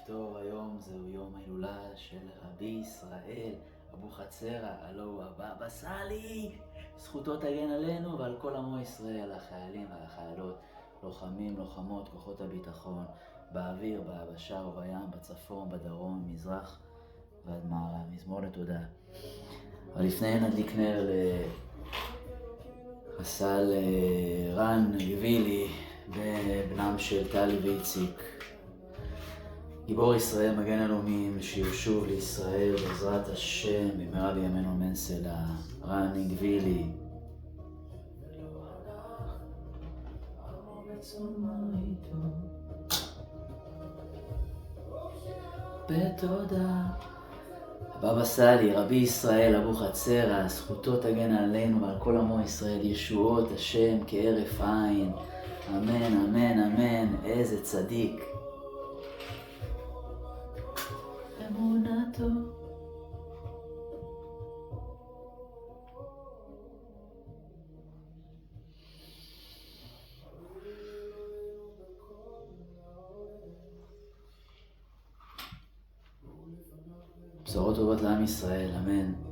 טוב, היום זהו יום ההילולה של רבי ישראל אבוחצירא, הלא הוא הבבא סאלי. זכותו תגן עלינו ועל כל עמו ישראל, החיילים והחיילות, לוחמים, לוחמות, כוחות הביטחון, באוויר, ביבשה ובים, בצפון, בדרום, מזרח ועד מערב. מזמור לתודה. אבל לפני נדליק נר לחסל רן גבילי, בנם של טלי ואיציק. גיבור ישראל, מגן הלאומים, שישוב לישראל בעזרת השם במהרה בימינו אמן. סלה רן גבילי. בתודה. הבבא סאלי, רבי ישראל אבוחצירא, זכותו תגן עלינו ועל כל עמו ישראל, ישועות השם כהרף עין. אמן, אמן, אמן. איזה צדיק. אמונתו. בשורות טובות לעם ישראל, אמן.